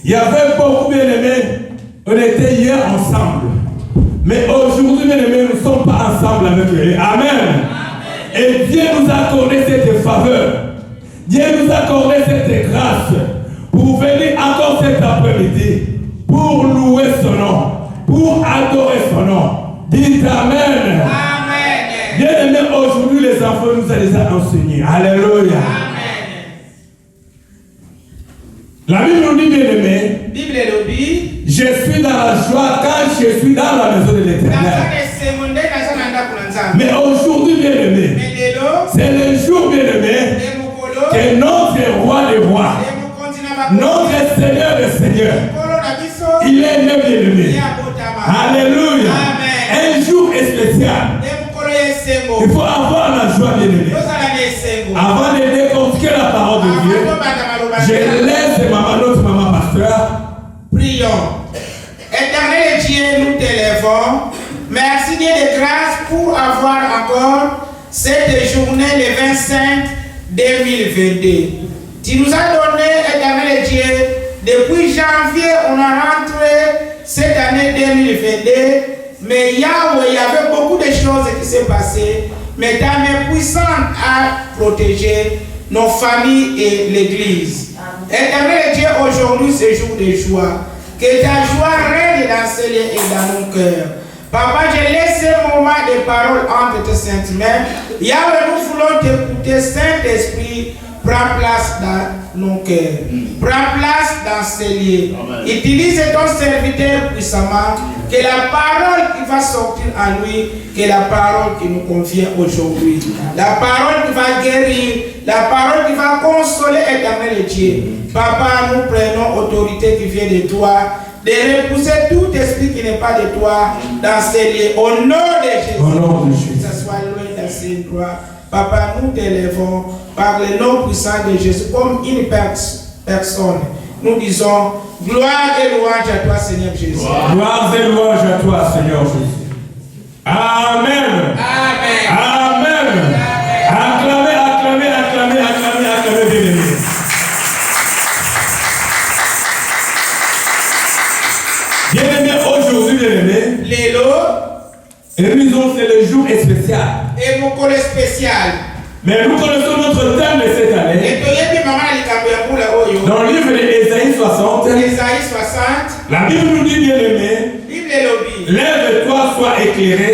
Il y avait beaucoup bien aimés. On était hier ensemble. Mais aujourd'hui, bien aimés, nous ne sommes pas ensemble avec eux. Amen. Et Dieu nous a accordé cette faveur. Dieu nous a accordé cette grâce pour venir encore cet après-midi, pour louer son nom, pour adorer son nom. Dites Amen. Amen. Bien aimé, aujourd'hui, les enfants nous ont déjà enseigné. Alléluia. Amen. La Bible nous dit, bien aimé, je suis dans la joie quand je suis dans la maison de l'Éternel. Mais aujourd'hui, bien aimé, c'est le jour, bien aimé, que notre roi des rois, notre Seigneur des seigneurs, il est né, bien aimé. Alléluia. Un jour spécial. Il faut avoir la joie, bien aimé. Avant de décortiquer la parole de Dieu, je laisse notre maman pasteur. Prions. Éternel Dieu, nous t'élèvons. Merci Dieu de grâce pour avoir encore cette journée, le 25 2022. Tu nous as donné, éternel Dieu, depuis janvier, on a rentré cette année 2022. Mais Yahweh, il y avait beaucoup de choses qui s'est passées. Mais ta main puissante a protégé nos familles et l'Église. Éternel Dieu, aujourd'hui, c'est jour de joie. Que ta joie règne dans ces lieux et dans nos cœurs. Papa, je laisse ce moment de parole entre tes saintes mains. Yahweh, nous voulons t'écouter, Saint-Esprit. Prends place dans nos cœurs. Prends place dans ces lieux. Utilise ton serviteur puissamment. Que la parole qui va sortir en lui, que la parole qui nous convient aujourd'hui. La parole qui va guérir. La parole qui va consoler, éternel Dieu. Papa, nous prenons autorité qui vient de toi. De repousser tout esprit qui n'est pas de toi dans ces lieux. Au nom de Jésus. Au nom de Jésus. Que ce soit loin dans ces droits. Papa, nous t'élèvons par le nom puissant de Jésus comme une personne. Nous disons gloire et louange à toi, Seigneur Jésus. Gloire et louange à toi, Seigneur Jésus. Amen. Amen. Amen. Acclamez, acclamez, acclamez, acclamez, acclamez, bien-aimés. Bien-aimés, aujourd'hui, bien-aimés. Lélo. Et nous disons c'est le jour spécial. Et mon collègue spécial. Mais nous connaissons notre thème de cette année. Dans le livre d'Ésaïe 60, la Bible nous dit, bien aimé, lève-toi, sois éclairé,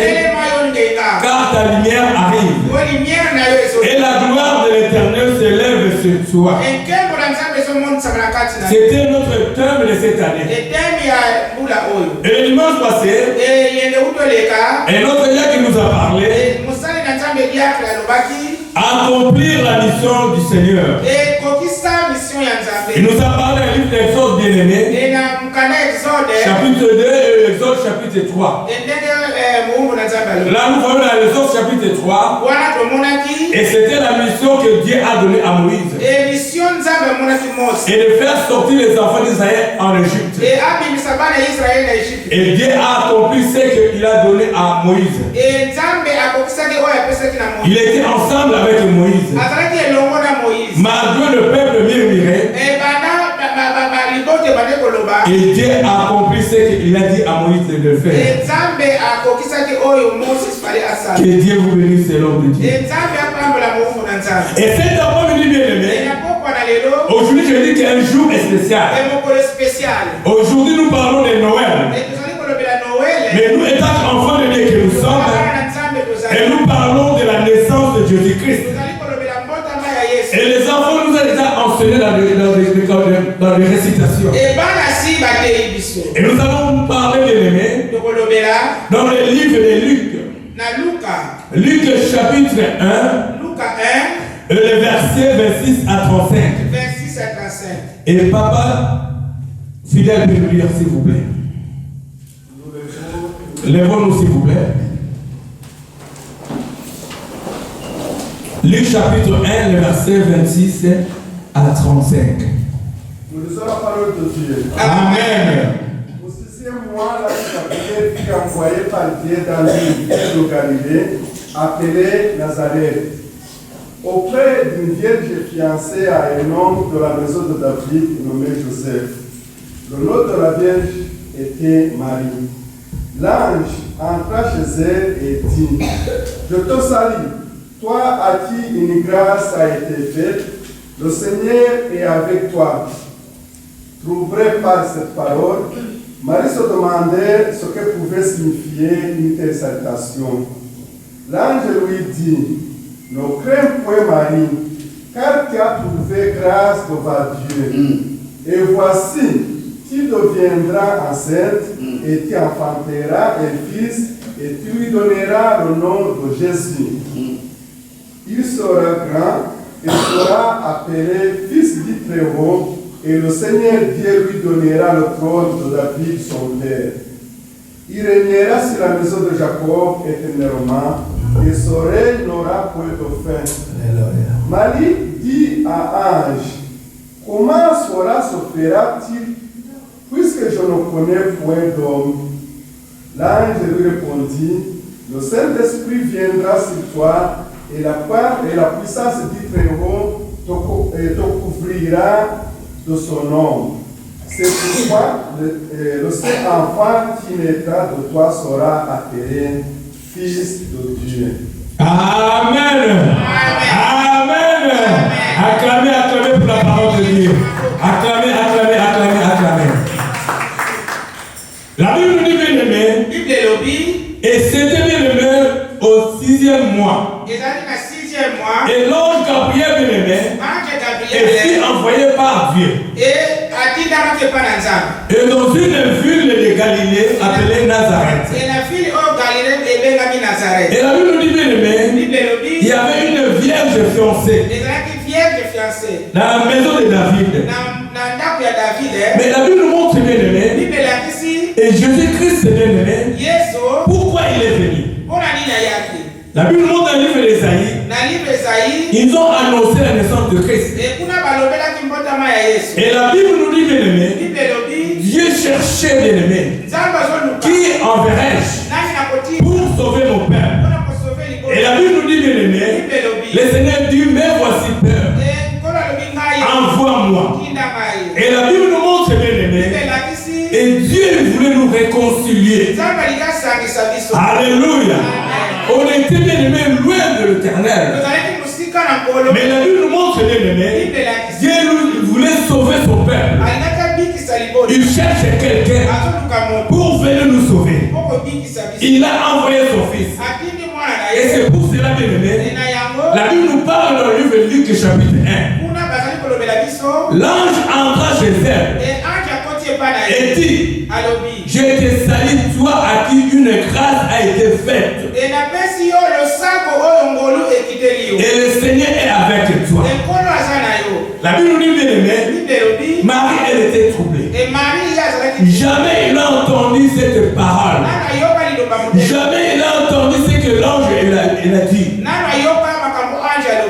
car ta lumière arrive. Et la gloire de l'Éternel se lève sur toi. C'était notre thème de cette année. Et le dimanche passé, et notre Dieu qui nous a parlé, accomplir la mission du Seigneur. Il nous a parlé d'un livre d'Exode bien-aimé, chapitre 2 et Exode chapitre 3. Là nous voyons dans l'Exode chapitre 3, et c'était la mission que Dieu a donnée à Moïse. Et de faire sortir les enfants d'Israël en Égypte. Et Dieu a accompli ce qu'il a donné à Moïse. Il était ensemble avec Moïse. Malgré le peuple murmurait, et Dieu a accompli ce qu'il a dit à Moïse de faire. Que Dieu vous bénisse, c'est l'homme de Dieu. Et cet après-midi, bien aimé, aujourd'hui je dis qu'il y a un jour spécial. Aujourd'hui nous parlons de Noël. Mais nous étant enfants de Dieu que nous sommes, et nous parlons de la naissance de Jésus-Christ. Et les enfants nous ont déjà enseigné dans les récitations. Et nous allons parler, bien aimé, dans le livre de Luc. Luc chapitre 1, le verset 26 à 35. Et papa, fidèle, peut nous lire s'il vous plaît. Lèvons-nous s'il vous plaît. Luc chapitre 1, le verset 26 à 35. Nous lisons la parole de Dieu. Amen. Au 6e mois, la Gabriel fut envoyée par Dieu dans une ville de Galilée, appelée Nazareth, auprès d'une vierge fiancée à un homme de la maison de David nommé Joseph. Le nom de la Vierge était Marie. L'ange entra chez elle et dit, je te salue, toi à qui une grâce a été faite, le Seigneur est avec toi. Troublée par cette parole, Marie se demandait ce que pouvait signifier une telle salutation. L'ange lui dit, ne crains point Marie, car tu as trouvé grâce devant Dieu. Et voici, tu deviendras enceinte et tu enfanteras un fils et tu lui donneras le nom de Jésus. Il sera grand et sera appelé fils du Très-Haut et le Seigneur Dieu lui donnera le trône de David son père. Il régnera sur la maison de Jacob éternellement et son règne n'aura point de fin. Marie dit à Ange, comment cela se fera-t-il puisque je ne connais point d'homme? L'ange lui répondit, le Saint-Esprit viendra sur toi et la puissance du Très-Haut te couvrira de son nom. C'est pourquoi le saint enfant qui naîtra de toi sera appelé Fils de Dieu. Amen. Amen. Acclamez, acclamez pour la parole de Dieu. Acclamez, acclamez, acclamez, acclamez. La Bible nous dit bien aimé. Et c'était bien aimé au 6e mois. Et l'ange Gabriel bien aimé est envoyé par Dieu. Et dans une ville de Galilée appelée Nazareth. Et la Bible nous dit bien aimé, il y avait une vierge fiancée dans la maison de David. Mais la Bible nous montre bien aimé, et Jésus-Christ bien aimé, pourquoi il est venu. La Bible nous montre dans le livre d'Ésaïe, ils ont annoncé la naissance de Christ. Et la Bible nous dit bien aimé, Dieu cherchait bien aimé, qui enverrai-je pour sauver mon père. Et la Bible nous dit bien aimé, le Seigneur dit, mais voici peur, envoie-moi. Et la Bible nous montre bien aimé, et Dieu voulait nous réconcilier. Alléluia. On était bien aimé loin de l'Éternel. Mais la Bible nous montre bien aimé, Dieu voulait sauver son peuple. Il cherche quelqu'un pour venir nous sauver. Il a envoyé son fils. Et c'est pour cela bien aimé, la Bible nous parle dans le livre de Luc chapitre 1. L'ange entra chez elle et dit, je te salue toi à qui une grâce a été faite. Et le Seigneur est avec toi. La Bible nous dit bien aimé, Marie elle était troublée. Jamais il a entendu cette parole. Jamais il a entendu ce que l'ange il a dit.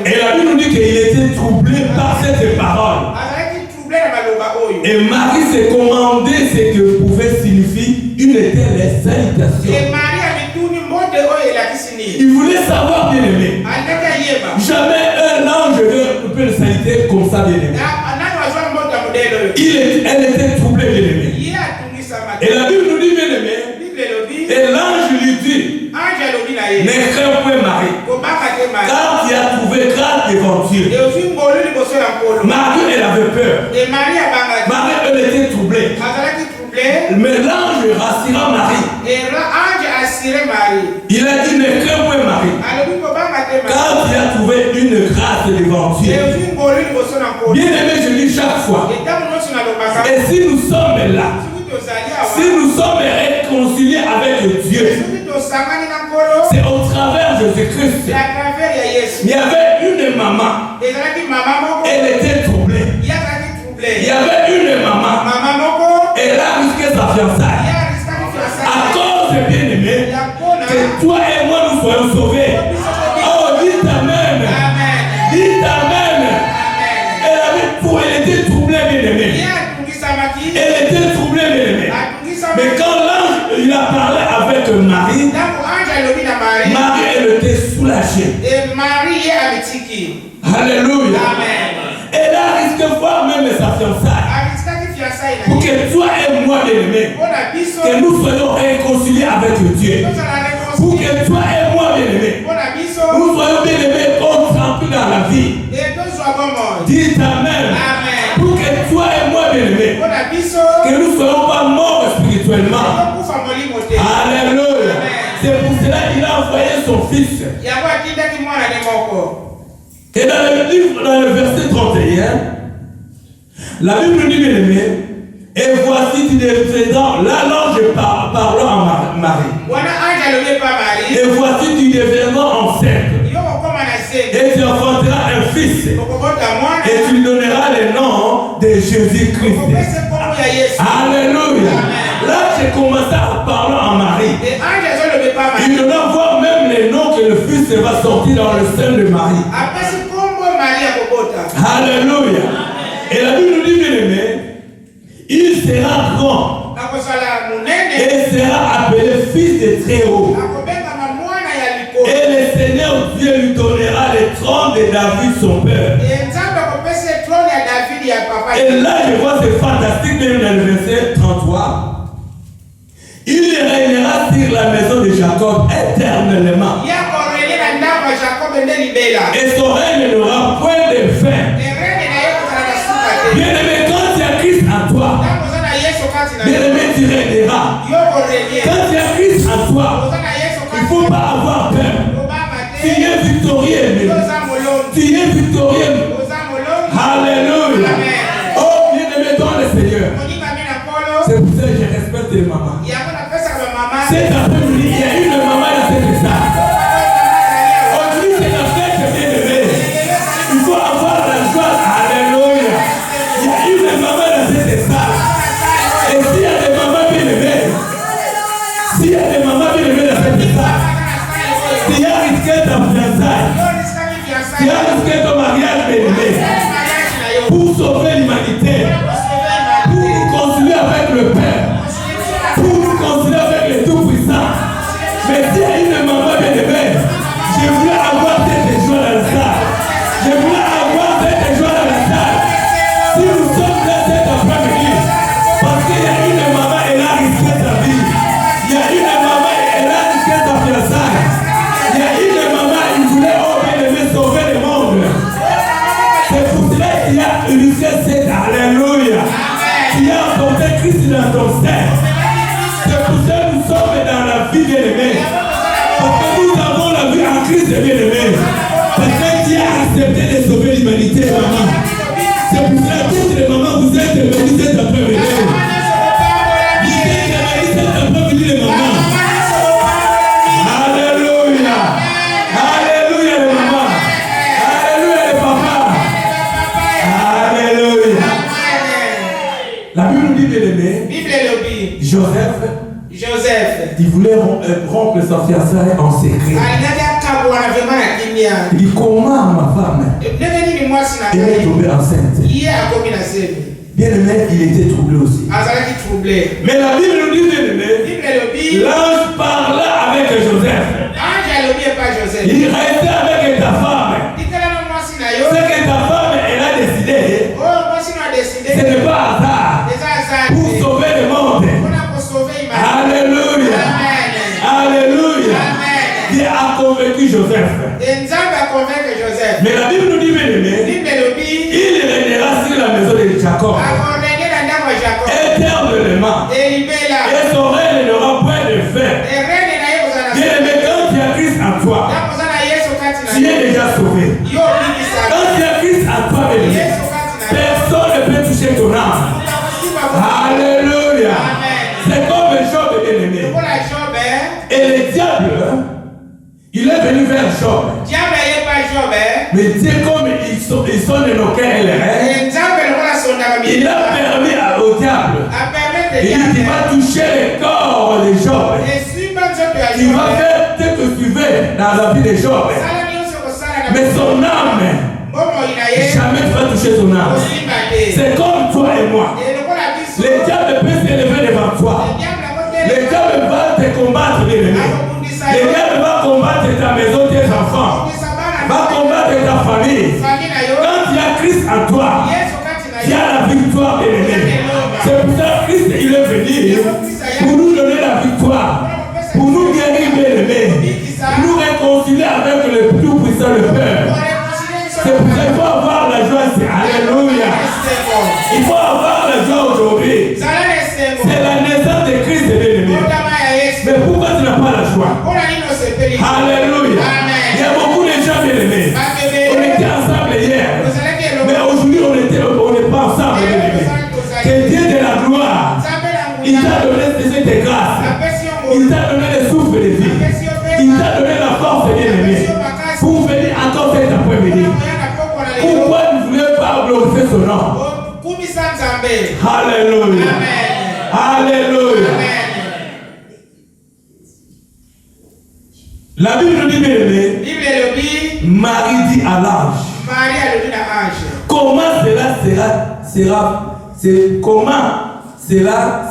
Et la Bible nous dit qu'il était troublé par cette parole. Et Marie s'est commandé ce que pouvait signifier une telle salutation. Il voulait savoir bien aimé. Jamais un ange ne peut le saluer comme ça bien aimé. Elle était troublée bien aimé. Et la Bible nous dit bien aimé. Et l'ange lui dit, ne crains point Marie, car tu as trouvé grâce devant Dieu. Marie elle avait peur. Marie elle était troublée. Mais l'ange rassura Marie. Il a dit ne crains point Marie, car tu as trouvé une grâce devant Dieu. Bien aimé, je dis chaque fois. Et si nous sommes là, si nous sommes réconciliés avec Dieu, c'est au travers de Jésus-Christ. Il y avait une maman. Elle était troublée. Il y avait une maman. Elle a risqué sa fiançaille. À cause de bien aimé, que toi et moi nous soyons sauvés. Oh, dites Amen. Dites Amen. Elle était troublée, bien aimé. Elle était troublée, bien aimé. Mais quand l'ange il a parlé avec Marie, Marie elle était soulagée. Alléluia. Elle a risqué voir même sa fiançaille. Pour que toi moi, bien-aimé, que nous soyons réconciliés avec Dieu. Pour que toi et moi, bien-aimé, nous soyons bien-aimés concentrés dans la vie. Dites Amen. Pour que toi et moi, bien-aimés, que nous ne soyons pas morts spirituellement. Alléluia. C'est pour cela qu'il a envoyé son fils. Et dans le livre, dans le verset 31, la Bible dit, bien-aimé, et voici tu deviendras, là l'ange parlant à Marie. Et voici tu deviendras enceinte. Et tu enfanteras un fils. Et tu lui donneras le nom de Jésus-Christ. Alléluia. Là, j'ai commencé à parler à Marie. Il doit voir même les noms que le fils va sortir dans le sein de Marie. Alléluia. Et la Bible nous dit, bien-aimé, il sera grand et sera appelé fils de Très-Haut. Et le Seigneur Dieu lui donnera le trône de David son père. Et là je vois c'est fantastique même dans le verset 33. Il régnera sur la maison de Jacob éternellement. Et son règne n'aura point de fin. Bien-aimé, quand il y a Christ en toi, bien-aimé, tu régneras. Quand il y a Christ en toi, il ne faut pas avoir peur. Tu es victorieux. Tu es victorieux. Alléluia. Oh, bien-aimé dans le Seigneur. C'est pour ça que je respecte les mamans. Cet après-midi, il y a une maman dans cette salle. Aujourd'hui, c'est la fête, bien-aimé. Il faut avoir la joie. Alléluia. Il y a une maman dans cette salle. Et s'il y a des mamans bien-aimées, s'il y a des mamans bien-aimées dans cette salle, s'il y a risqué ta fiançaille, s'il y a risqué ton mariage bien-aimé, pour sauver l'humanité, pour nous concilier avec le Père, pour nous concilier avec le Tout-Puissant. Mais s'il y a une maman bien-aimée, je voulais avoir cette joie dans la salle. Je voulais avoir cette joie dans la salle. Si nous sommes là cet après-midi, parce qu'il y a une maman, elle a risqué sa vie. Il y a une maman, elle a risqué sa fiançaille. Il y a une maman, il voulait bien-aimé sauver le monde. C'est pour cela qu'il y a risqué cette alléluia. Qui a emporté Christ dans ton sein. C'est pour ça que nous sommes dans la vie bien-aimée. Parce que nous avons la vie en Christ bien-aimé. Parce que Dieu a accepté de sauver l'humanité, maman. C'est pour ça que toutes les mamans, vous êtes bénies cet après-midi. Vous êtes bénies cet après-midi, les mamans. Alléluia. Alléluia, les mamans. Alléluia, les papas. Alléluia. La Bible nous dit, bien-aimé, Joseph, il voulait rompre sa fiançaille en secret. Il dit, comment ma femme est tombée enceinte? Bien-aimé, il était troublé aussi. Mais la Bible nous dit, bien-aimé, l'ange parla avec Joseph. Il restait avec ta femme. Ce que ta femme, elle a décidé, ce n'est pas hasard. Pour sauver le monde. Alléluia. Alléluia. Dieu a convaincu Joseph. Mais la Bible nous dit, bien-aimé, il régnera sur la maison de Jacob éternellement. Et son règne n'aura point de fin. Bien-aimé, quand il y a Christ en toi, tu es déjà sauvé. Quand il y a Christ en toi, bien-aimé, personne ne peut toucher ton âme. Alléluia. C'est comme Job, bien-aimé. Et le diable, il est venu vers Job. Mais Dieu, comme ils sont de nos cœurs et les rêves, il a permis au diable. Et il va toucher le corps de Job. Il va faire ce que tu veux dans la vie de Job. Mais son âme, jamais tu vas toucher son âme. C'est comme toi et moi. Le diable peut s'élever devant toi. Le diable va te combattre, bien-aimé. Le diable va combattre ta maison, tes enfants. Va combattre ta famille. Quand il y a Christ en toi, il y a la victoire, bien-aimé. C'est pour ça que Christ, il est venu venir pour nous donner la victoire, pour nous guérir, bien-aimés, nous réconcilier avec le Tout-Puissant, le Père. C'est pour ça qu'il faut avoir la joie. Alléluia. Il faut avoir la joie aujourd'hui. C'est la naissance de Christ, bien-aimé. Mais pourquoi tu n'as pas la joie? Alléluia. Il y a beaucoup de gens, bien-aimés. On était ensemble hier. Mais aujourd'hui, on n'est pas ensemble, bien-aimés. Que Dieu de la gloire, il t'a donné cette grâce. Il t'a donné le souffle de vie. Il t'a donné la force, bien-aimé, pour venir encore cet après-midi. Pourquoi ne voulez pas glorifier son nom? Alléluia. Alléluia. La Bible nous dit, bien-aimé, Marie dit à l'ange, comment cela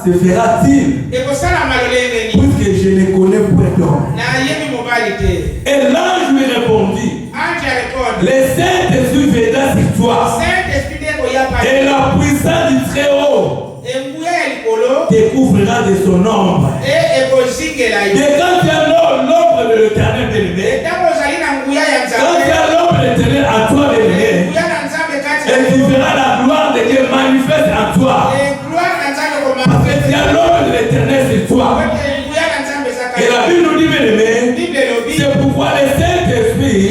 se fera-t-il? Puisque je ne connais point d'homme. Et l'ange lui répondit, le Saint-Esprit viendra sur toi, et la puissance du Très-Haut te couvrira de son ombre. Et quand tu as l'ombre de l'Éternel, bien-aimé, quand tu as l'ombre de l'Éternel à toi, bien-aimé, et tu verras la gloire de Dieu manifeste en toi. Parce que tu as l'ombre de l'Éternel sur toi. Et la Bible nous dit, bien-aimé, c'est pourquoi le Saint-Esprit,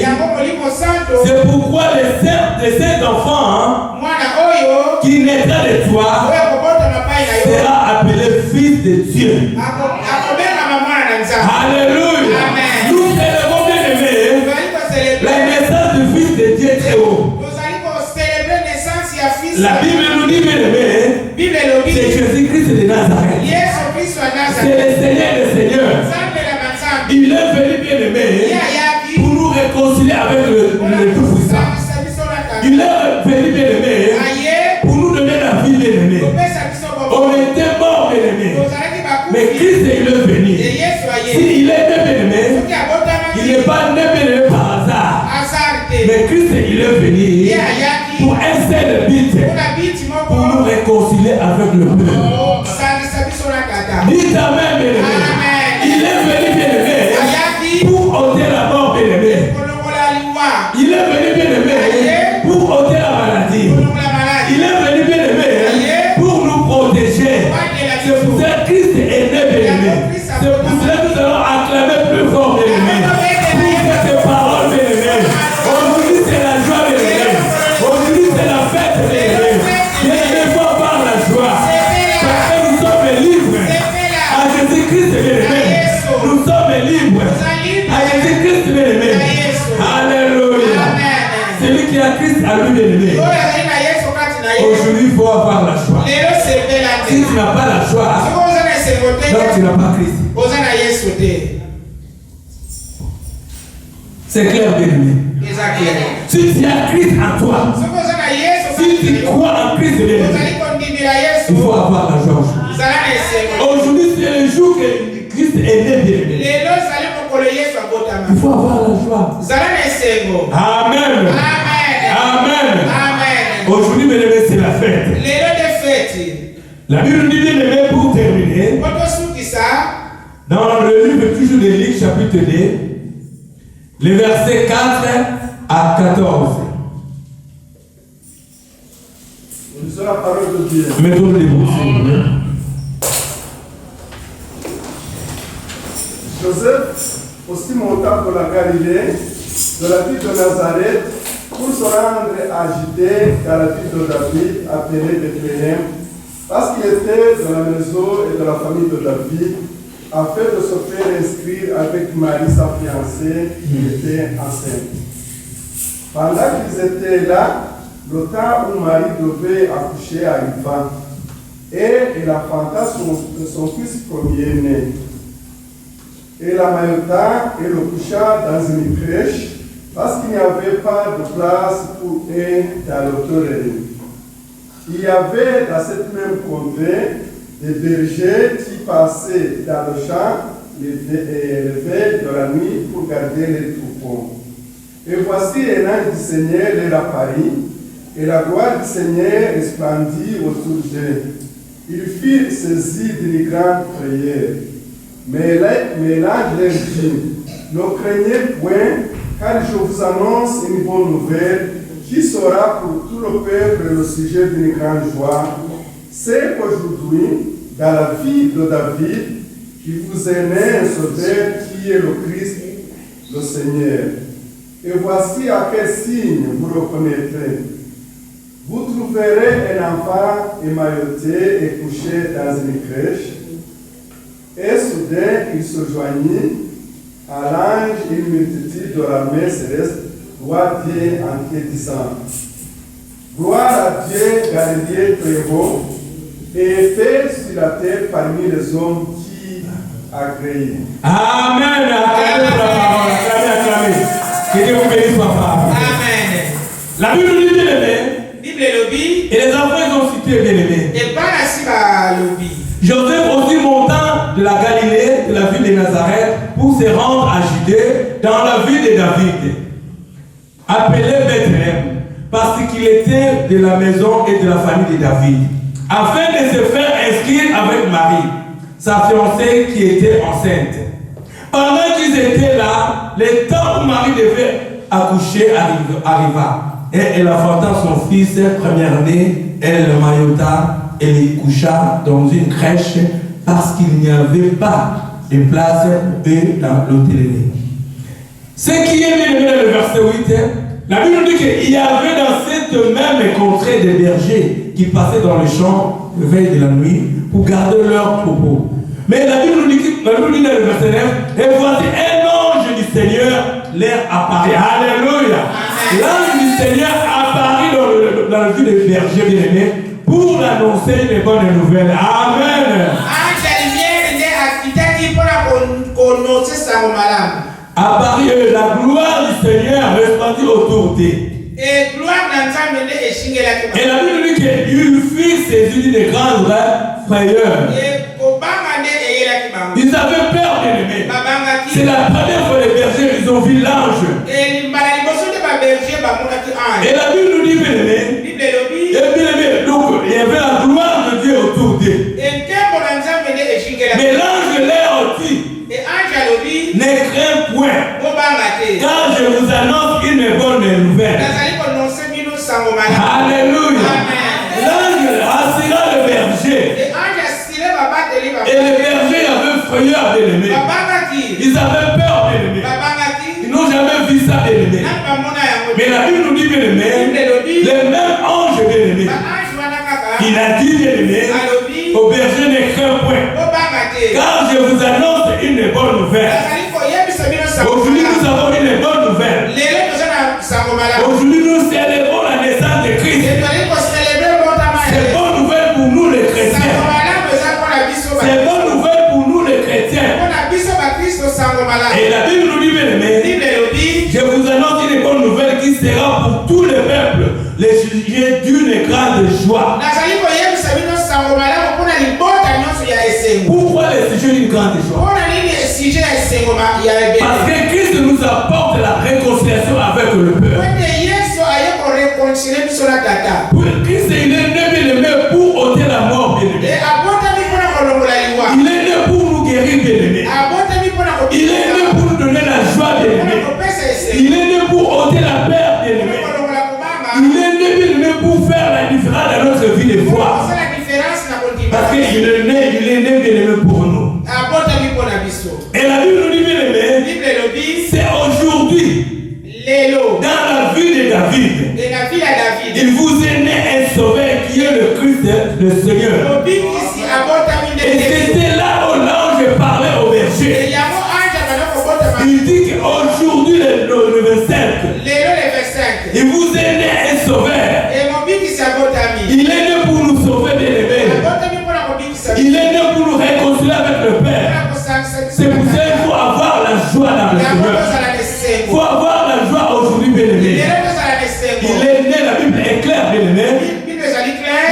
c'est pourquoi les saints enfants qui naîtra de toi sera appelé fils de Dieu. Alléluia. Nous célébrons, bien-aimé, la naissance du fils de Dieu très haut. La Bible nous dit, bien-aimé, c'est Jésus-Christ de Nazareth. C'est le Seigneur des Seigneurs. Il est venu, bien-aimé, pour nous réconcilier avec le Tout-Puissant. Il est venu, bien-aimé, pour nous donner la vie, bien-aimé. On était morts, bien-aimé, mais Christ, il est venu. S'il est né, bien-aimé, il n'est pas né, bien-aimé, par hasard. Mais Christ, il est venu pour un seul but, pour nous réconcilier avec le peuple. Dites Amen, bien-aimé. Il est venu, bien-aimé, pour ôter la mort, bien-aimé. Il est venu, bien-aimé, pour ôter la maladie. Il est venu, bien-aimé, pour nous protéger. C'est pour ça que Christ est né, bien-aimé. C'est pour cela que nous allons acclamer plus fort, bien-aimé. Pour cette parole, bien-aimé. Aujourd'hui, c'est la joie, bien-aimé. Aujourd'hui, c'est la fête, bien-aimé. Bien-aimé, il faut avoir la joie. Parce que nous sommes libres. À Jésus-Christ, bien-aimé. Nous sommes libres. À Jésus-Christ, bien-aimé. Alléluia. Celui qui a Christ à lui, bien-aimé. Aujourd'hui, il faut avoir la joie. Si tu n'as pas la joie, donc tu n'as pas Christ. C'est clair, bien-aimé. Si tu as Christ en toi, si tu crois en Christ, bien-aimé, il faut avoir la joie aujourd'hui. Aujourd'hui, c'est le jour que Christ est né, bien-aimé. Il faut avoir la joie. Amen. Amen. Aujourd'hui, bien-aimé, c'est la fête. La Bible dit, bien-aimé, pour terminer, dans le livre toujours de Luc, chapitre 2, les versets 4 à 14. C'est la parole de Dieu. Mettons les mots, s'il vous plaît. Joseph aussi monta pour la Galilée, de la ville de Nazareth, pour se rendre à Judée, dans la ville de David, appelée Bethléem, parce qu'il était dans la maison et de la famille de David, afin de se faire inscrire avec Marie, sa fiancée, qui était enceinte. Pendant qu'ils étaient là, le temps où Marie devait accoucher arriva, et elle enfanta son fils premier-né. Et la maillota et le coucha dans une crèche, parce qu'il n'y avait pas de place pour eux dans l'hôtellerie. Il y avait dans cette même contrée des bergers qui passaient dans le champ les veilles de la nuit pour garder les troupeaux. Et voici un ange du Seigneur leur apparut, et la gloire du Seigneur resplendit autour d'eux. Ils furent saisis d'une grande prière. Mais l'ange leur dit, ne craignez point, car je vous annonce une bonne nouvelle qui sera pour tout le peuple le sujet d'une grande joie. C'est qu'aujourd'hui, dans la ville de David, il vous est né un sauveur qui est le Christ, le Seigneur. Et voici à quel signe vous reconnaîtrez. Vous trouverez un enfant émailloté et couché dans une crèche. Et soudain, il se joignit à l'ange une multitude de l'armée céleste, gloire à Dieu en Dieu disant, gloire à Dieu, Galilée très haut, et paix sur la terre parmi les hommes qui agréent. Amen. Acclamez pour la parole. Acclamez. Que Dieu vous bénisse, papa. Amen. La Bible nous dit bien aimé. Bible lobby. Et les enfants ils ont cité bien aimé. Et pas la ciba lobby. Joseph aussi montant de la Galilée, de la ville de Nazareth, pour se rendre à Judée, dans la ville de David, appelé Bethléem, parce qu'il était de la maison et de la famille de David, afin de se faire inscrire avec Marie, sa fiancée qui était enceinte. Pendant qu'ils étaient là, le temps où Marie devait accoucher arriva. Et elle enfanta son fils premier-né, elle le maillota et le coucha dans une crèche parce qu'il n'y avait pas de place pour eux dans l'hôtellerie. Ce qui est bien aimé dans le verset 8, la Bible nous dit qu'il y avait dans cette même contrée des bergers qui passaient dans les champs le veille de la nuit pour garder leurs troupeaux. Mais la Bible nous dit dans le verset 9, et voici un ange du Seigneur leur apparaît. Alléluia! L'ange du Seigneur apparaît dans le vie des bergers bien-aimés pour annoncer les bonnes nouvelles. Amen! Apparaît la gloire du Seigneur resplendit autour d'eux. Et la Bible dit qu'il fut saisi d'une grande frayeur. Ils avaient peur bien-aimés. C'est la première fois les bergers ils ont vu l'ange. Et la Bible nous dit bien-aimés. Donc il y avait la gloire de Dieu autour d'eux. Mais l'ange leur dit, ne crains point, car je vous annonce une bonne nouvelle. Alléluia. L'ange assira le berger. Et les bergers avaient frayeur bien-aimé. Ils avaient peur bien-aimé. Ils n'ont jamais vu ça bien-aimé. Mais la Bible nous dit bien-aimé, le même ange bien-aimé, il a dit bien-aimé, au berger ne crains point, car je vous annonce une bonne nouvelle. Aujourd'hui nous avons une bonne nouvelle. Aujourd'hui nous célébrons la naissance de Christ. C'est bonne nouvelle pour nous les chrétiens. C'est bonne nouvelle pour nous les chrétiens. Et la Bible nous dit bien aimé, je vous annonce une bonne nouvelle qui sera pour tous les peuples le sujet d'une grande joie. Pourquoi le sujet d'une grande joie? Parce que Christ nous apporte la réconciliation avec le peuple. Christ il est né pour ôter la mort bien-aimé. Il est né pour nous guérir bien-aimé. Il est né pour nous donner la joie bien-aimé. Il est né pour ôter la peur bien-aimé. Il est né bien-aimé pour faire la différence dans notre vie de foi. Parce qu'il est né bien-aimé pour nous. Et la Bible nous dit bien-aimé, c'est aujourd'hui, dans la vie de David, il vous est né un sauveur qui est le Christ, le Seigneur. Et c'était là où l'ange parlait au berger. Il dit qu'aujourd'hui, le 25, il vous est né un sauveur. Il est né pour nous sauver, bien-aimés. Il est né pour nous réconcilier avec le Père. C'est pour ça qu'il faut avoir la joie dans le Seigneur. Il faut avoir la joie aujourd'hui, bien-aimé. Il est né, la Bible est claire, bien-aimé.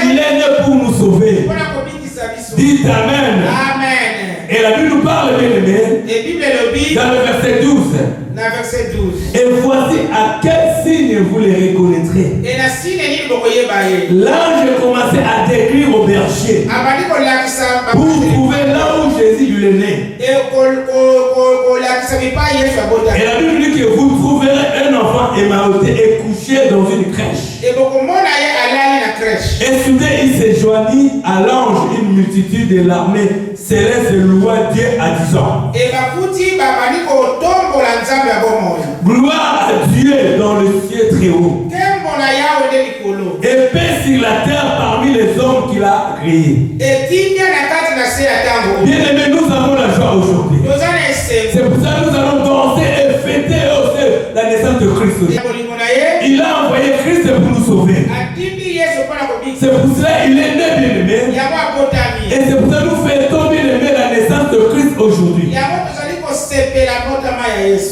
Il est né pour nous sauver. Dites Amen. Et la Bible nous parle, bien-aimé, dans le verset 12. Et voici à quel signe vous les reconnaîtrez. L'ange commençait à décrire au berger pour trouver là où Jésus lui est né. Et la Bible dit que vous trouverez un enfant émailloté et couché dans une crèche. Et soudain il se joignit à l'ange une multitude de l'armée céleste loua Dieu à disant. Gloire à Dieu dans le ciel très haut. Et paix sur la terre parmi les hommes qu'il a créés. Bien aimé, nous avons la joie aujourd'hui. C'est pour ça que nous allons danser et fêter aussi la naissance de Christ. Il a envoyé Christ pour nous sauver. C'est pour cela qu'il est né, bien aimé. Et c'est pour ça que nous fêtons, bien aimé, la naissance de Christ aujourd'hui.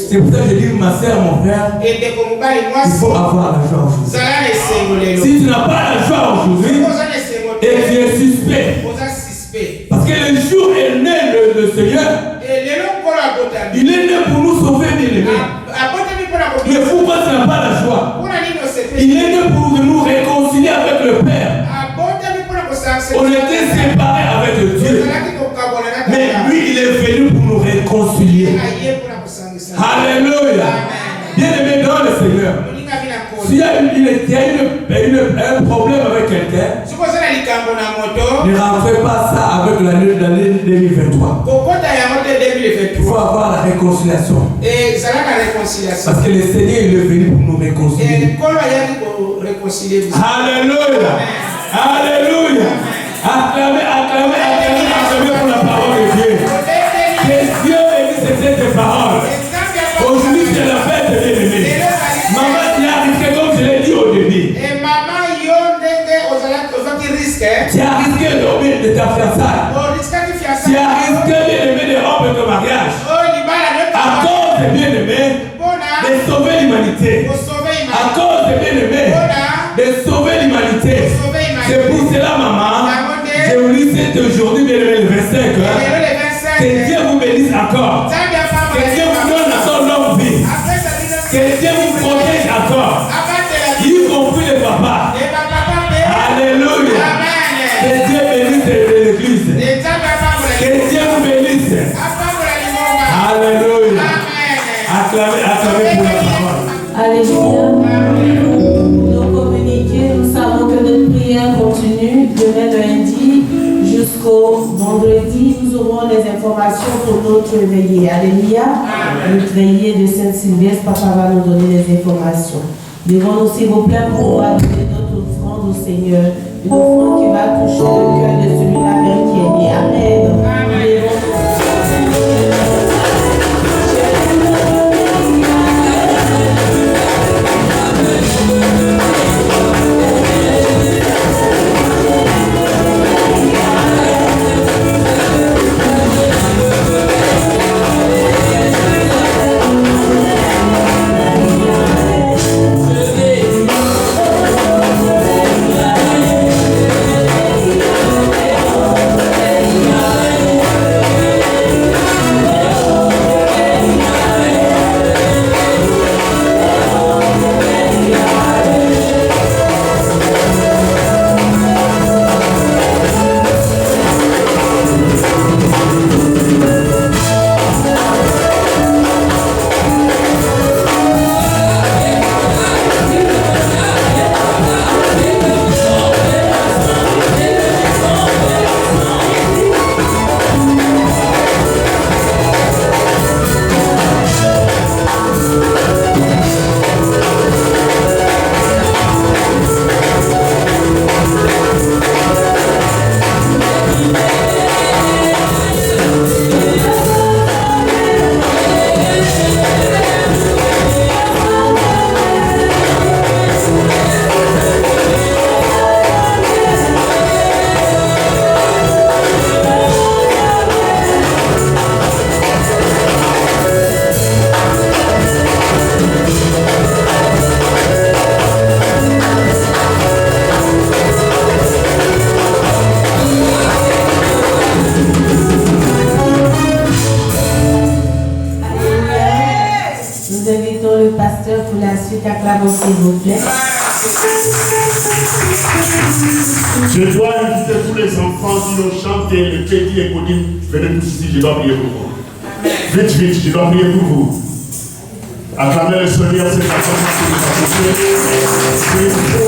C'est pour ça que je dis, ma soeur, mon frère, il faut avoir la joie aujourd'hui. Si tu n'as pas la joie aujourd'hui, et tu es suspect, parce que le jour est né le Seigneur, il est né pour nous sauver, bien aimé. Mais pourquoi tu n'as pas la joie? Il est né pour nous réconcilier avec le Père. On était séparés avec Dieu. Mais lui, il est venu pour nous réconcilier. Alléluia. Bien aimé dans le Seigneur. S'il y a un problème avec quelqu'un, ne rentrez pas ça avec l'année 2023. Il faut avoir la réconciliation. Parce que le Seigneur il est venu pour nous réconcilier. Alléluia. Alléluia. Acclamez pour la parole de Dieu. Que Dieu bénisse cette parole. Aujourd'hui c'est la fête de bien-aimé. Maman, tu as risqué comme je l'ai dit au début. Tu as risqué de ta fiançaille. Tu as risqué bien-aimé de rompre ton mariage. À cause de bien-aimé, de sauver l'humanité. À cause de bien-aimé, de sauver l'humanité. C'est pour cela, maman, je vous dis c'est aujourd'hui, bien-aimé, le 25. Que Dieu vous bénisse encore. Que Dieu vous donne encore longue vie. Que Dieu vous protège encore. Y compris les papas. Alléluia. Que Dieu bénisse l'église. Que Dieu vous bénisse. Alléluia. Acclamez pour la parole. Alléluia. Nous communiquer, nous savons que notre prière continue demain lundi jusqu'au vendredi. Nous aurons les informations pour notre veillée. Alléluia. Notre veillée de Saint-Sylvestre, papa va nous donner les informations. Devons-nous, s'il vous plaît, pour donner notre offrande au Seigneur. Une offrande qui va toucher le cœur de celui-là même qui est né. Amen. Nous invitons le pasteur pour la suite. Acclamons s'il vous plaît. Je dois inviter tous les enfants qui ont chanté le petit et Codine. Venez tous ici, je dois prier pour vous. Vite, vite, je dois prier pour vous. Acclamez le Seigneur, c'est la façon que nous avons fait.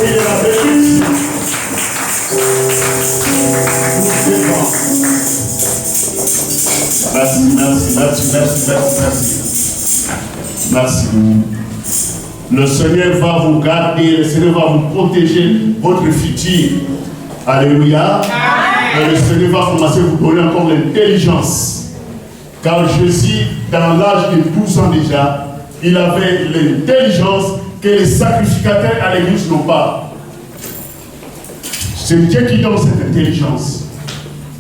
Il est la bénédiction. Merci, merci, merci, merci, merci, merci. Merci. Le Seigneur va vous garder, le Seigneur va vous protéger votre futur. Alléluia. Et le Seigneur va commencer à vous donner encore l'intelligence. Car Jésus, dans l'âge de 12 ans déjà, il avait l'intelligence que les sacrificateurs à l'église n'ont pas. C'est Dieu qui donne cette intelligence.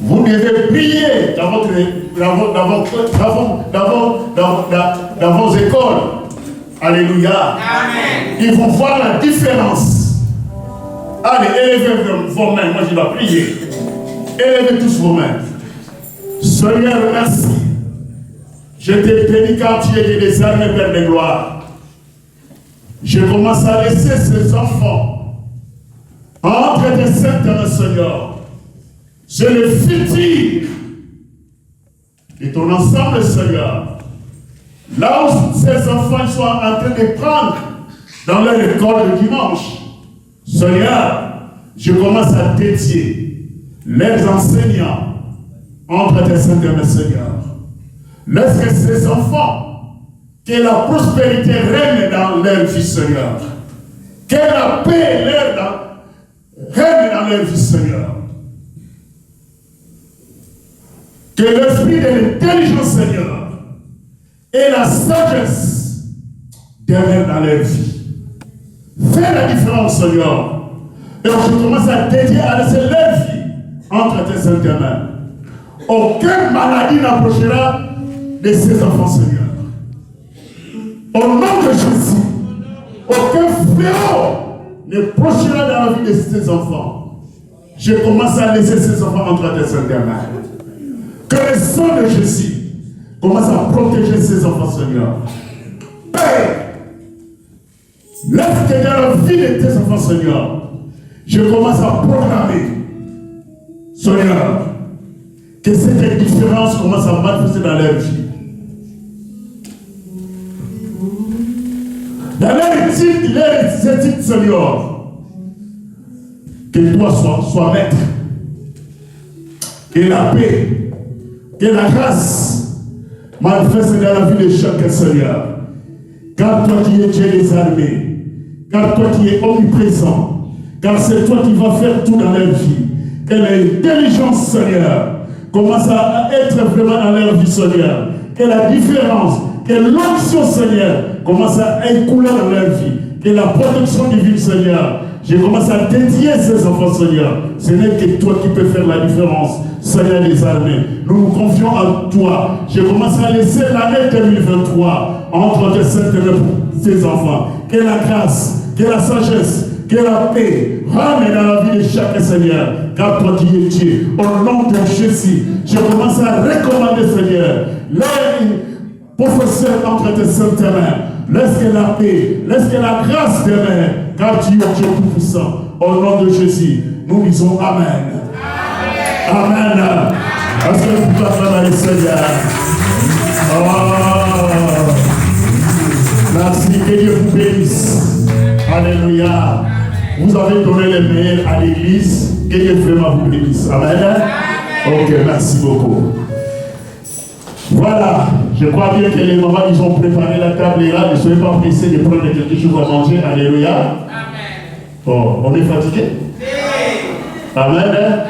Vous devez prier dans vos écoles. Alléluia. Amen. Ils vont voir la différence. Allez, élevez vos mains. Moi, je dois prier. Élevez tous vos mains. Seigneur, merci. Je te bénis car tu es des armes, Père de gloire. Je commence à laisser ces enfants entre tes saintes, Seigneur. C'est le futur de ton ensemble, Seigneur. Là où ces enfants sont en train de prendre dans leur école de dimanche, Seigneur, je commence à dédier leurs enseignants entre tes saintes mains, Seigneur. Laisse que ces enfants, que la prospérité règne dans leur vie, Seigneur. Que la paix règne dans leur vie, Seigneur. Que l'esprit de l'intelligence, Seigneur, et la sagesse demeurent dans leur vie. Fais la différence, Seigneur. Et je commence à dédier à laisser leur vie entre tes saintes mains. Aucune maladie n'approchera de ces enfants, Seigneur. Au nom de Jésus, aucun fléau ne prochera dans la vie de ces enfants. Je commence à laisser ces enfants entre tes saintes mains. Que le sang de Jésus commence à protéger ces enfants, Seigneur. Père, laisse que dans la vie de tes enfants, Seigneur, je commence à programmer, Seigneur, que cette différence commence à manifester dans leur vie. Dans leur étude, Seigneur, que toi sois maître, que la paix, que la grâce manifeste dans la vie de chacun, Seigneur. Car toi qui es Dieu des armées, car toi qui es omniprésent, car c'est toi qui vas faire tout dans leur vie. Que l'intelligence, Seigneur, commence à être vraiment dans leur vie, Seigneur. Que la différence, que l'onction, Seigneur, commence à écouler dans leur vie. Que la protection divine, Seigneur, je commence à dédier ces enfants, Seigneur. Ce n'est que toi qui peux faire la différence, Seigneur des armées. Nous nous confions en toi. Je commence à laisser l'année 2023 entre tes saintes mains pour ces enfants. Que la grâce, que la sagesse, que la paix règne dans la vie de chaque Seigneur. Car toi qui es Dieu, au nom de Jésus, je commence à recommander, Seigneur, les professeurs entre tes saintes mains. Laisse que la paix, laisse que la grâce demeure, car tu es Dieu tout-puissant. Au nom de Jésus, nous disons Amen. Amen. Est-ce que vous pouvez acclamer le Seigneur? Oh. Merci, que Dieu vous bénisse. Alléluia. Vous avez donné les meilleurs à l'église, que Dieu vraiment vous bénisse. Amen. Ok, merci beaucoup. Voilà, je crois bien que les mamans, ils ont préparé la table là. Ne soyez pas pressés de prendre quelque chose à manger. Alléluia. Amen. Oh, on est fatigué? Amen. Amen.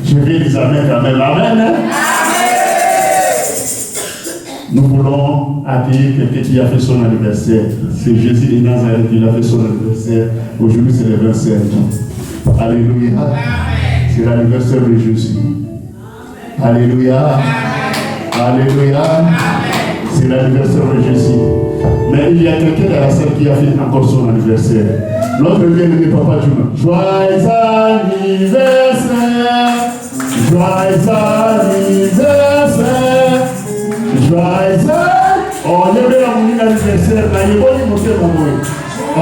Je vais les amen quand même. Amen. Amen. Nous voulons accueillir quelqu'un qui a fait son anniversaire. C'est Jésus de Nazareth qui a fait son anniversaire. Aujourd'hui, c'est le 27. Alléluia. Amen. C'est l'anniversaire de Jésus. Alléluia. Amen. Alléluia. Amen. C'est l'anniversaire de Jésus. Mais il y a quelqu'un dans la salle qui a fait encore son anniversaire. L'autre vient de Papa Juma. Joyeux anniversaire. Joyeux anniversaire. Joyeux. Oh, il y avait un anniversaire. Là, il y a un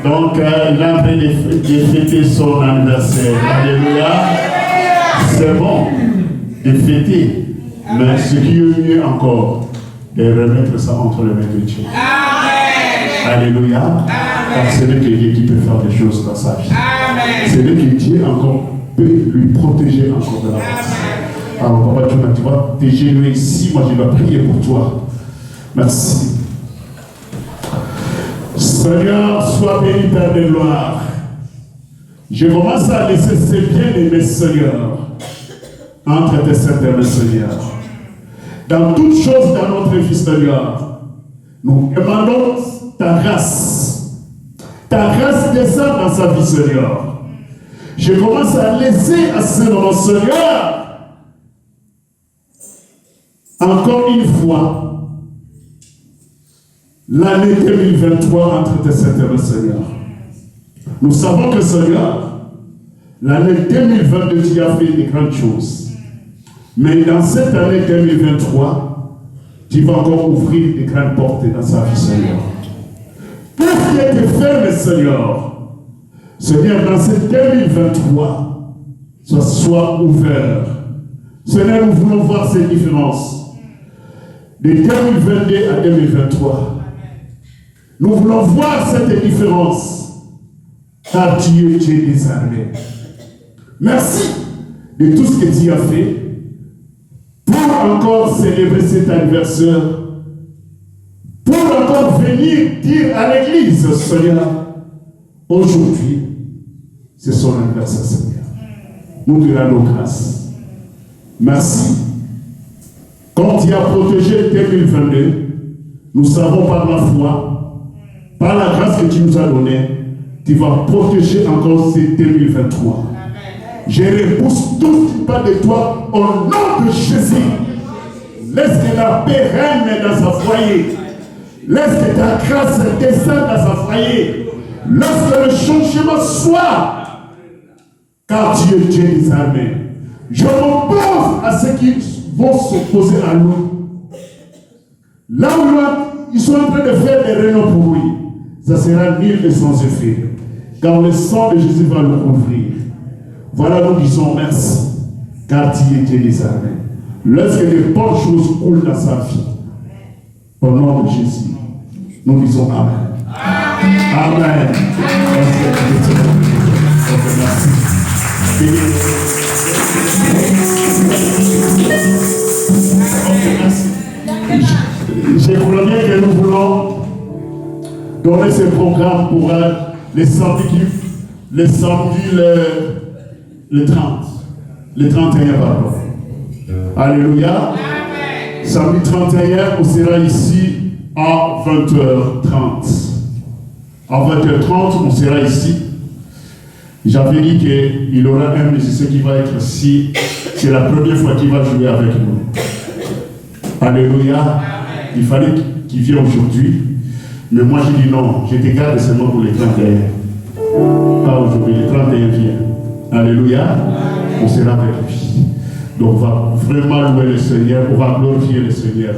Donc, il a en train de fêter son anniversaire. Alléluia. C'est bon de fêter, mais ce qui est mieux encore, de remettre ça entre les mains de Dieu. Alléluia. Car c'est lui que Dieu qui peut faire des choses dans sa vie. C'est lui que Dieu encore peut lui protéger encore de la face. Alors, papa, tu vas te gêner ici. Moi, je vais prier pour toi. Merci. Seigneur, sois béni, Père de gloire. Je commence à laisser ces bien-aimés, Seigneur, entre tes saintes mains, Seigneur. dans toutes choses dans notre vie, Seigneur. Nous demandons ta grâce. Ta grâce descend dans sa vie, Seigneur. Je commence à laisser à ce moment, Seigneur, encore une fois, l'année 2023 entre tes mains, Seigneur. Nous savons que, Seigneur, l'année 2022, tu as fait des grandes choses. Mais dans cette année 2023, tu vas encore ouvrir des grandes portes dans sa vie, Seigneur. Tout ce qui a été fermé, Seigneur, dans cette 2023, soit ouvert. Seigneur, nous voulons voir ces différences. De 2022 à 2023. Nous voulons voir cette différence. Car tu es des armées. Merci de tout ce que tu as fait pour encore célébrer cet anniversaire, pour encore venir dire à l'église, Seigneur, aujourd'hui, c'est son anniversaire, Seigneur. Nous te rendons grâce. Merci. Quand tu as protégé 2022, nous savons par la foi, par la grâce que tu nous as donnée, tu vas protéger encore ces 2023. Je repousse tout ce qui parle de toi au nom de Jésus. Laisse que la paix règne dans sa foyer. Laisse que ta grâce descende dans sa foyer. Laisse que le changement soit. Car tu es Dieu des armées. Je m'oppose à ceux qui vont s'opposer à nous. Là où ils sont en train de faire des réunions pour lui, ça sera nul et sans effet. Car le sang de Jésus va nous couvrir. Voilà, nous disons merci, car tu es Dieu des armées. Lorsque les bonnes choses coulent dans sa vie, au nom de Jésus, nous disons Amen. Amen. Amen. Je crois bien que nous voulons donner ce programme pour les samedis, le 30, le 31, pardon. Alléluia. Amen. Samedi 31, on sera ici à 20h30. À 20h30, on sera ici. J'avais dit qu'il y aura un musicien qui va être ici. C'est la première fois qu'il va jouer avec nous. Alléluia. Amen. Il fallait qu'il vienne aujourd'hui. Mais moi, j'ai dit non, je te garde seulement pour les 31. Pas aujourd'hui, les 31 vient. Alléluia. Amen. On sera avec lui. Donc, on va vraiment louer le Seigneur, on va glorifier le Seigneur.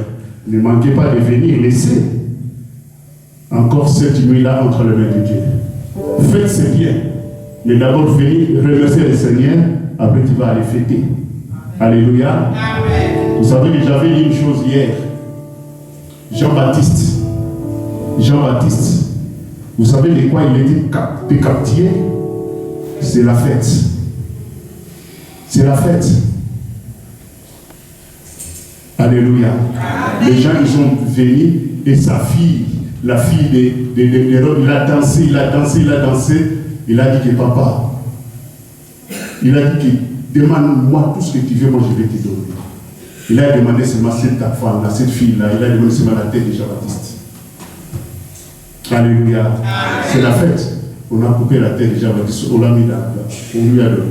Ne manquez pas de venir, laissez encore cette nuit-là entre les mains de Dieu. Faites c'est bien. Mais d'abord, venez remercier le Seigneur, après tu vas aller fêter. Alléluia. Amen. Vous savez que j'avais dit une chose hier. Jean-Baptiste, vous savez de quoi il était décapité? C'est la fête. C'est la fête. Alléluia. Amen. Les gens, ils sont venus et sa fille, la fille d'Hérode, il a dansé. Il a dit que papa, il a dit que demande-moi tout ce que tu veux, moi je vais te donner. Il a demandé seulement ta femme, cette fille-là, il a demandé seulement la tête de Jean-Baptiste. Alléluia. C'est la fête. On a coupé la tête de Jean-Baptiste, on l'a mis là, on lui a donné.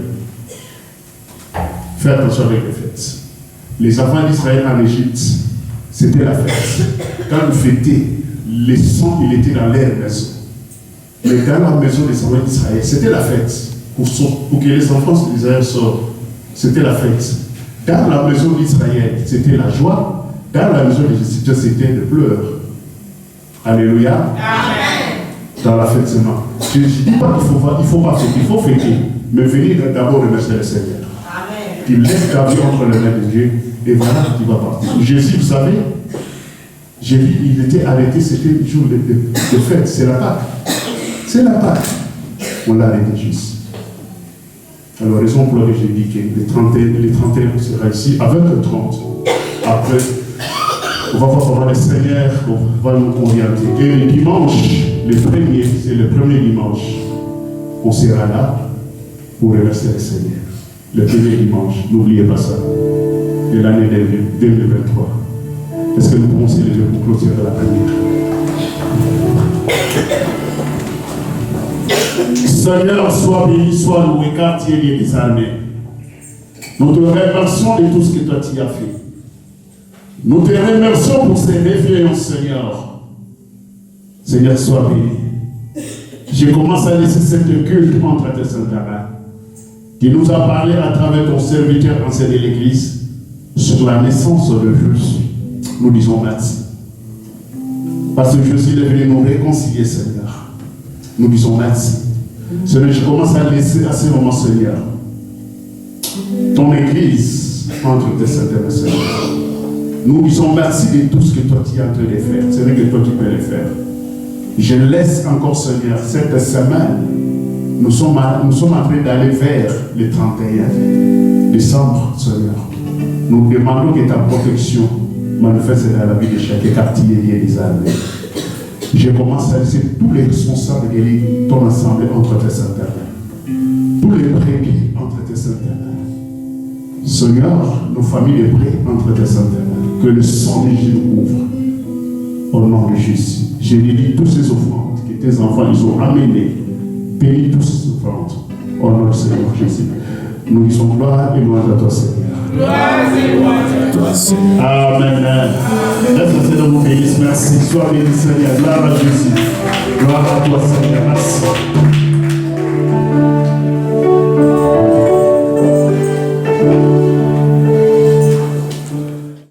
Fais attention avec les fêtes. Les enfants d'Israël en Égypte, c'était la fête. Quand vous fêtez, le sang, il était dans leur maison. Mais dans la maison des enfants d'Israël, c'était la fête. Pour que les enfants d'Israël sortent, c'était la fête. Dans la maison d'Israël, c'était la joie. Dans la maison d'Égypte, c'était le pleurs. Alléluia. Amen. Dans la fête seulement. Je ne dis pas qu'il faut pas fêter, il faut fêter. Mais venir d'abord remercier le Seigneur. Amen. Tu laisses ta vie entre les mains de Dieu. Et voilà, tu vas partir. Jésus, vous savez, j'ai vu, il était arrêté, c'était le jour de fête, c'est la Pâque. C'est la Pâque. On l'a arrêté juste. Alors, raison pour laquelle j'ai dit que les 31 sera ici à 20h30. Après, on va voir le Seigneur, on va nous orienter. Et le dimanche, c'est le premier dimanche, on sera là pour remercier le Seigneur. Le premier dimanche, n'oubliez pas ça. De l'année 2023. Est-ce que nous pouvons s'élever pour clôturer la prière? Seigneur, sois béni, sois loué, car tu es lié des armées. Nous te remercions de tout ce que toi tu as fait. Nous te remercions pour ces réveillons, Seigneur. Seigneur, sois béni. Je commence à laisser cette culte entre tes saintes mains, qui nous a parlé à travers ton serviteur ancien de l'Église sur la naissance de Jésus. Nous disons merci. Parce que Jésus est venu nous réconcilier, Seigneur. Nous disons merci. Seigneur, je commence à laisser à ce moment, Seigneur, ton Église entre tes saintes mains, Seigneur. Nous disons merci de tout ce que toi tu es en train de faire. C'est vrai que toi tu peux le faire. Je laisse encore, Seigneur, cette semaine. Nous sommes en train d'aller vers le 31 décembre, Seigneur. Nous demandons que ta protection manifeste dans la vie de chaque quartier et des armées. Je commence à laisser tous les responsables de ton assemblée entre tes saintes mains. Tous les brebis entre tes saintes mains. Seigneur, nos familles de près entre tes saintes mains. Que le sang de Jésus couvre. Au nom de Jésus. Je bénis toutes ces offrandes que tes enfants ils ont amenées. Bénis toutes ces offrandes. Au nom du Seigneur Jésus. Nous disons gloire et louange à toi, Seigneur. Gloire et louange à toi, Seigneur. Amen. Laisse Seigneur nous bénisse. Merci. Sois béni, Seigneur. Gloire à Jésus. Gloire à toi, Seigneur. Merci.